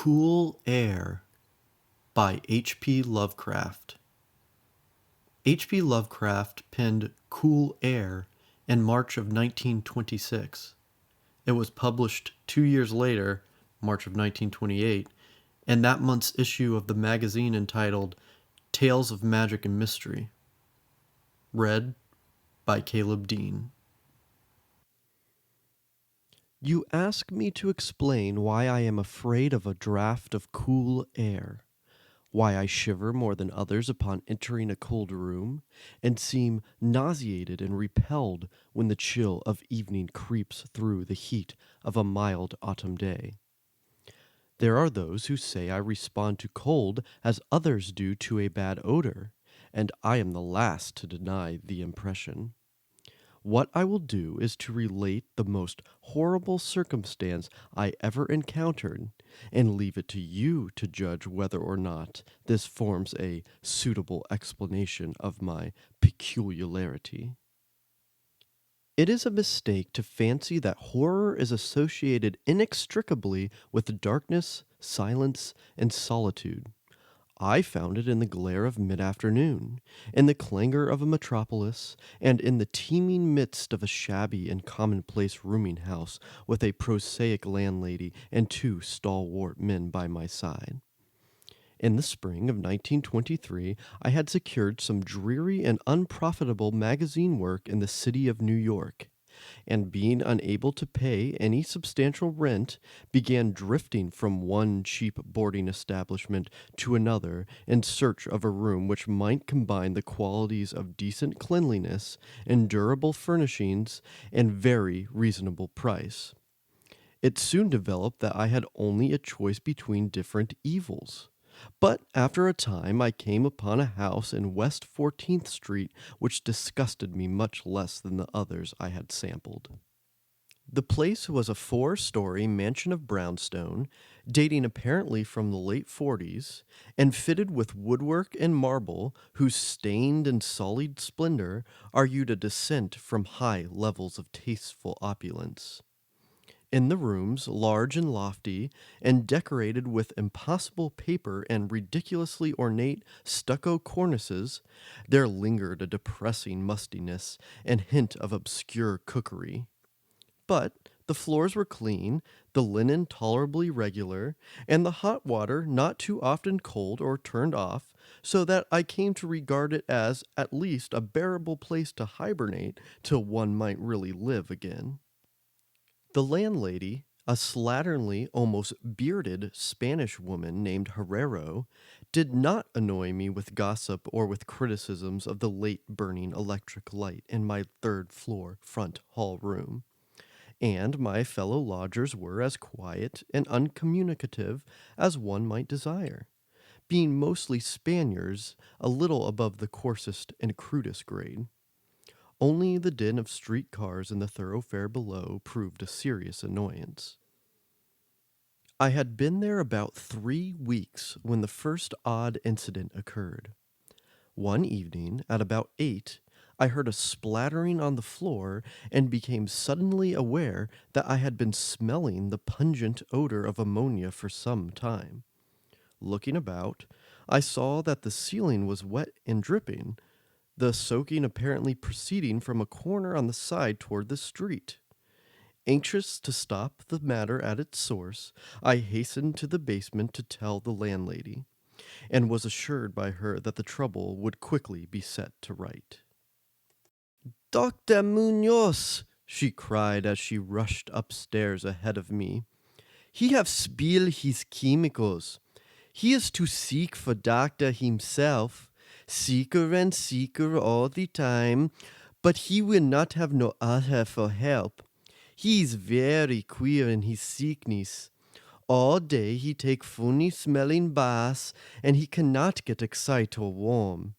Cool Air by H.P. Lovecraft. H.P. Lovecraft penned Cool Air in March of 1926. It was published 2 years later, March of 1928, in that month's issue of the magazine entitled Tales of Magic and Mystery. Read by Caleb Dean. You ask me to explain why I am afraid of a draught of cool air, why I shiver more than others upon entering a cold room, and seem nauseated and repelled when the chill of evening creeps through the heat of a mild autumn day. There are those who say I respond to cold as others do to a bad odor, and I am the last to deny the impression. What I will do is to relate the most horrible circumstance I ever encountered, and leave it to you to judge whether or not this forms a suitable explanation of my peculiarity. It is a mistake to fancy that horror is associated inextricably with darkness, silence, and solitude. I found it in the glare of mid-afternoon, in the clangor of a metropolis, and in the teeming midst of a shabby and commonplace rooming house with a prosaic landlady and two stalwart men by my side. In the spring of 1923, I had secured some dreary and unprofitable magazine work in the city of New York, and being unable to pay any substantial rent, began drifting from one cheap boarding establishment to another in search of a room which might combine the qualities of decent cleanliness, endurable furnishings, and very reasonable price. It soon developed that I had only a choice between different evils. But after a time I came upon a house in West 14th Street which disgusted me much less than the others I had sampled. The place was a 4-story mansion of brownstone, dating apparently from the late 40s, and fitted with woodwork and marble whose stained and sullied splendor argued a descent from high levels of tasteful opulence. In the rooms, large and lofty, and decorated with impossible paper and ridiculously ornate stucco cornices, there lingered a depressing mustiness and hint of obscure cookery. But the floors were clean, the linen tolerably regular, and the hot water not too often cold or turned off, so that I came to regard it as at least a bearable place to hibernate till one might really live again. The landlady, a slatternly, almost bearded Spanish woman named Herrero, did not annoy me with gossip or with criticisms of the late burning electric light in my third-floor front hall room, and my fellow lodgers were as quiet and uncommunicative as one might desire, being mostly Spaniards a little above the coarsest and crudest grade. Only the din of street cars in the thoroughfare below proved a serious annoyance. I had been there about 3 weeks when the first odd incident occurred. One evening, at about 8, I heard a splattering on the floor and became suddenly aware that I had been smelling the pungent odor of ammonia for some time. Looking about, I saw that the ceiling was wet and dripping, the soaking apparently proceeding from a corner on the side toward the street. Anxious to stop the matter at its source, I hastened to the basement to tell the landlady, and was assured by her that the trouble would quickly be set to right. "Dr. Munoz!" she cried as she rushed upstairs ahead of me. "He have spill his chemicals. He is to seek for doctor himself, seeker and seeker all the time, but he will not have no other for help. He is very queer in his sickness. All day he take funny smelling baths, and he cannot get excite or warm.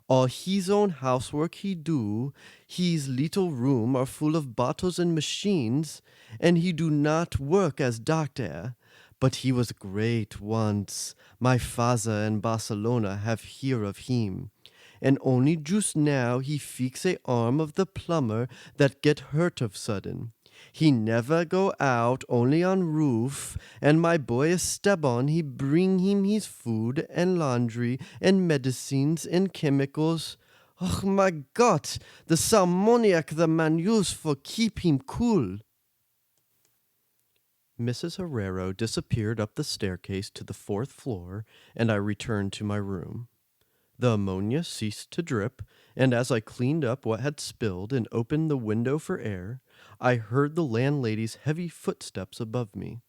All his own housework he do, his little room are full of bottles and machines, and he do not work as doctor. But he was great once. My father in Barcelona have hear of him. And only just now he fix a arm of the plumber that get hurt of sudden. He never go out, only on roof, and my boy Esteban, he bring him his food and laundry and medicines and chemicals. Oh my God, the salmoniac the man use for keep him cool. Mrs. Herrero disappeared up the staircase to the fourth floor, and I returned to my room. The ammonia ceased to drip, and as I cleaned up what had spilled and opened the window for air, I heard the landlady's heavy footsteps above me.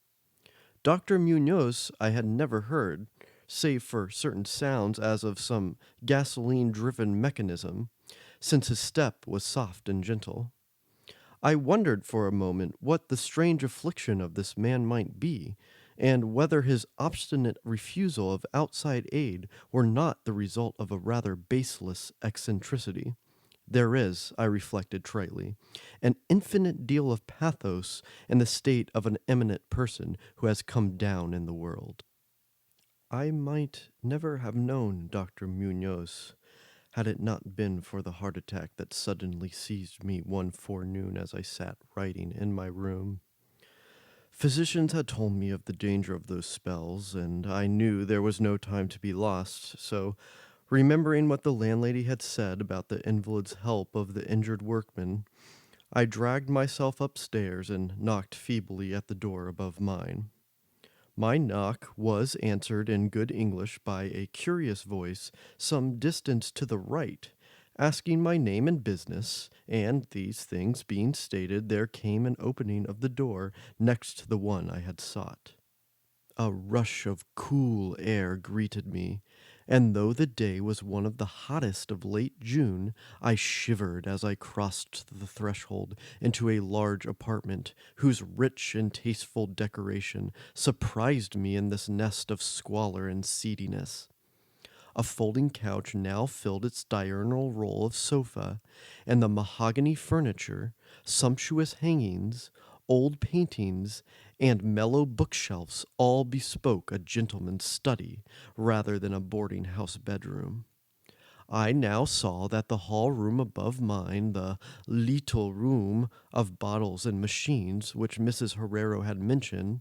Dr. Munoz I had never heard, save for certain sounds as of some gasoline-driven mechanism, since his step was soft and gentle. I wondered for a moment what the strange affliction of this man might be, and whether his obstinate refusal of outside aid were not the result of a rather baseless eccentricity. There is, I reflected tritely, an infinite deal of pathos in the state of an eminent person who has come down in the world. I might never have known Dr. Munoz had it not been for the heart attack that suddenly seized me one forenoon as I sat writing in my room. Physicians had told me of the danger of those spells, and I knew there was no time to be lost, so, remembering what the landlady had said about the invalid's help of the injured workman, I dragged myself upstairs and knocked feebly at the door above mine. My knock was answered in good English by a curious voice some distance to the right, asking my name and business, and these things being stated, there came an opening of the door next to the one I had sought. A rush of cool air greeted me, and though the day was one of the hottest of late June, I shivered as I crossed the threshold into a large apartment whose rich and tasteful decoration surprised me in this nest of squalor and seediness. A folding couch now filled its diurnal role of sofa, and the mahogany furniture, sumptuous hangings, old paintings, and mellow bookshelves all bespoke a gentleman's study rather than a boarding house bedroom. I now saw that the hall room above mine, the little room of bottles and machines which Mrs. Herrero had mentioned,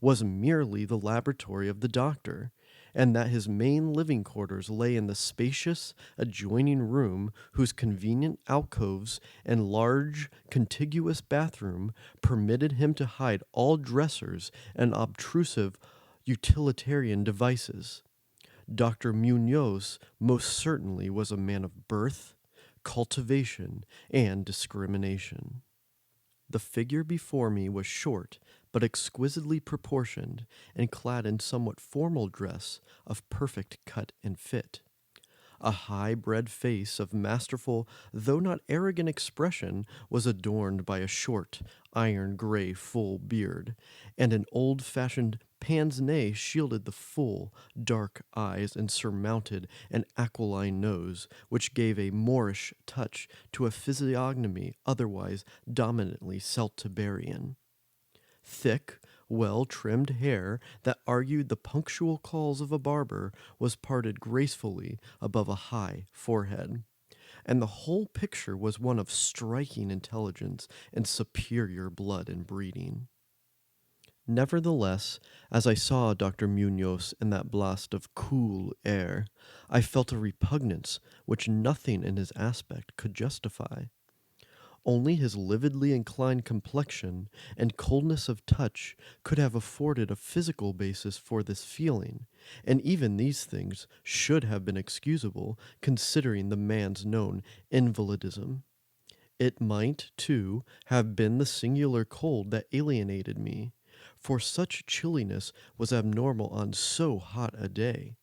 was merely the laboratory of the doctor, and that his main living quarters lay in the spacious adjoining room whose convenient alcoves and large contiguous bathroom permitted him to hide all dressers and obtrusive utilitarian devices. Dr. Munoz most certainly was a man of birth, cultivation, and discrimination. The figure before me was short, but exquisitely proportioned, and clad in somewhat formal dress of perfect cut and fit. A high-bred face of masterful, though not arrogant expression was adorned by a short, iron-gray full beard, and an old-fashioned pince-nez shielded the full, dark eyes and surmounted an aquiline nose, which gave a Moorish touch to a physiognomy otherwise dominantly Celtiberian. Thick, well-trimmed hair that argued the punctual calls of a barber was parted gracefully above a high forehead, and the whole picture was one of striking intelligence and superior blood and breeding. Nevertheless, as I saw Dr. Munoz in that blast of cool air, I felt a repugnance which nothing in his aspect could justify. Only his lividly inclined complexion and coldness of touch could have afforded a physical basis for this feeling, and even these things should have been excusable, considering the man's known invalidism. It might, too, have been the singular cold that alienated me, for such chilliness was abnormal on so hot a day,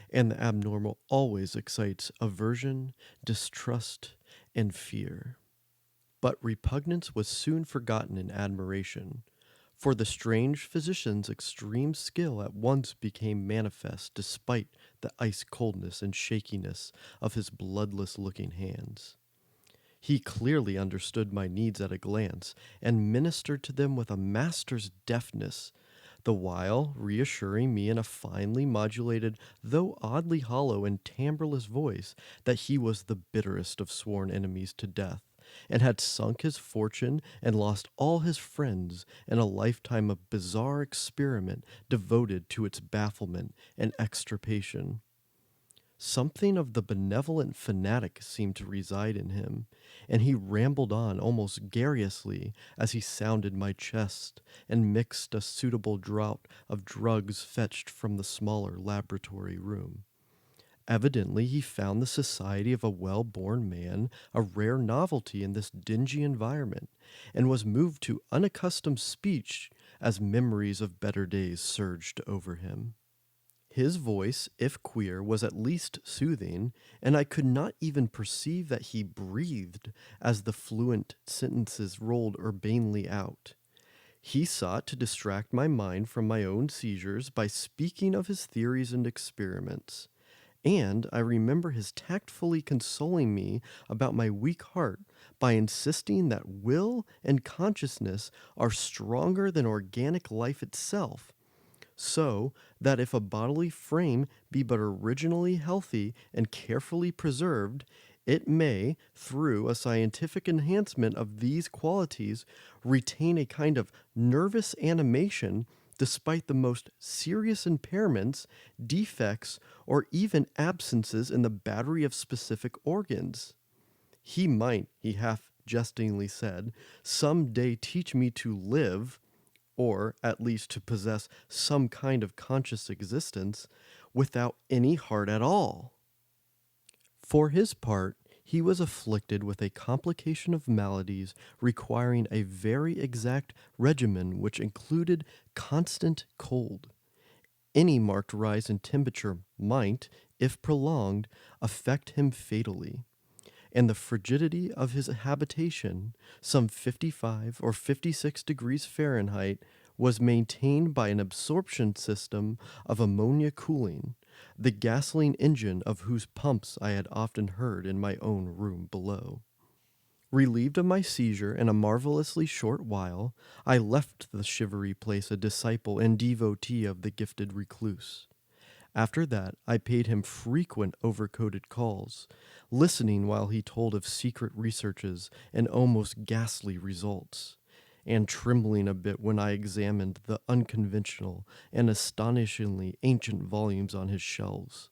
and the abnormal always excites aversion, distrust, and fear. But repugnance was soon forgotten in admiration, for the strange physician's extreme skill at once became manifest despite the ice coldness and shakiness of his bloodless looking hands. He clearly understood my needs at a glance, and ministered to them with a master's deftness, the while reassuring me in a finely modulated, though oddly hollow and timbreless voice, that he was the bitterest of sworn enemies to death, and had sunk his fortune and lost all his friends in a lifetime of bizarre experiment devoted to its bafflement and extirpation. Something of the benevolent fanatic seemed to reside in him, and he rambled on almost garrulously as he sounded my chest and mixed a suitable draught of drugs fetched from the smaller laboratory room. Evidently, he found the society of a well born man a rare novelty in this dingy environment, and was moved to unaccustomed speech as memories of better days surged over him. His voice, if queer, was at least soothing, and I could not even perceive that he breathed as the fluent sentences rolled urbanely out. He sought to distract my mind from my own seizures by speaking of his theories and experiments. And I remember his tactfully consoling me about my weak heart by insisting that will and consciousness are stronger than organic life itself, so that if a bodily frame be but originally healthy and carefully preserved, it may, through a scientific enhancement of these qualities, retain a kind of nervous animation despite the most serious impairments, defects, or even absences in the battery of specific organs. He might, he half jestingly said, some day teach me to live, or at least to possess some kind of conscious existence, without any heart at all. For his part, he was afflicted with a complication of maladies requiring a very exact regimen which included constant cold. Any marked rise in temperature might, if prolonged, affect him fatally, and the frigidity of his habitation, some 55 or 56 degrees Fahrenheit, was maintained by an absorption system of ammonia cooling, the gasoline engine of whose pumps I had often heard in my own room below. Relieved of my seizure in a marvelously short while, I left the shivery place a disciple and devotee of the gifted recluse. After that, I paid him frequent overcoated calls, listening while he told of secret researches and almost ghastly results, and trembling a bit when I examined the unconventional and astonishingly ancient volumes on his shelves.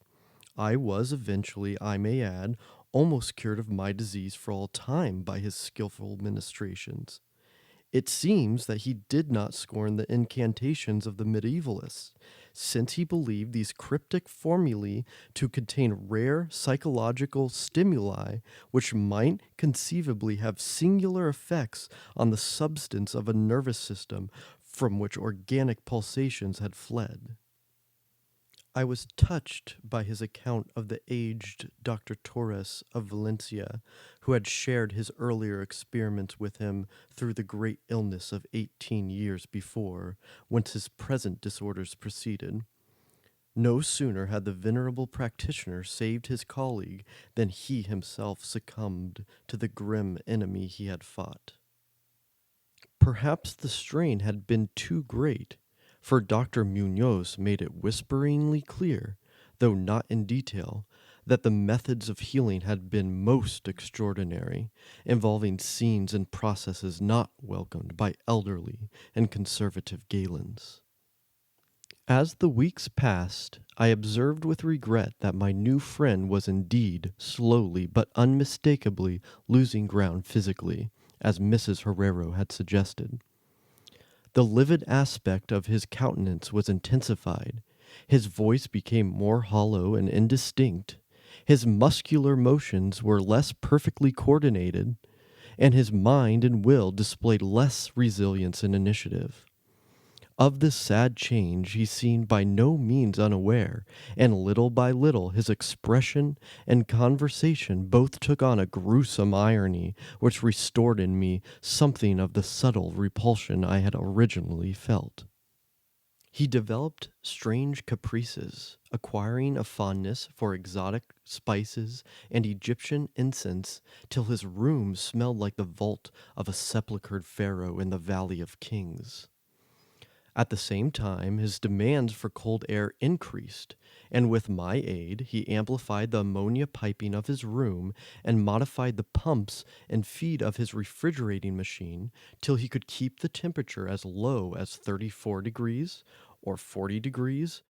I was eventually, I may add, almost cured of my disease for all time by his skillful ministrations. It seems that he did not scorn the incantations of the medievalists, since he believed these cryptic formulae to contain rare psychological stimuli which might conceivably have singular effects on the substance of a nervous system from which organic pulsations had fled. I was touched by his account of the aged Dr. Torres of Valencia, who had shared his earlier experiments with him through the great illness of 18 years before, whence his present disorders proceeded. No sooner had the venerable practitioner saved his colleague than he himself succumbed to the grim enemy he had fought. Perhaps the strain had been too great, for Dr. Munoz made it whisperingly clear, though not in detail, that the methods of healing had been most extraordinary, involving scenes and processes not welcomed by elderly and conservative Galens. As the weeks passed, I observed with regret that my new friend was indeed slowly but unmistakably losing ground physically, as Mrs. Herrero had suggested. The livid aspect of his countenance was intensified, his voice became more hollow and indistinct, his muscular motions were less perfectly coordinated, and his mind and will displayed less resilience and initiative. Of this sad change he seemed by no means unaware, and little by little his expression and conversation both took on a gruesome irony which restored in me something of the subtle repulsion I had originally felt. He developed strange caprices, acquiring a fondness for exotic spices and Egyptian incense till his room smelled like the vault of a sepulchred pharaoh in the Valley of Kings. At the same time, his demands for cold air increased, and with my aid, he amplified the ammonia piping of his room and modified the pumps and feed of his refrigerating machine till he could keep the temperature as low as 34 degrees or 40 degrees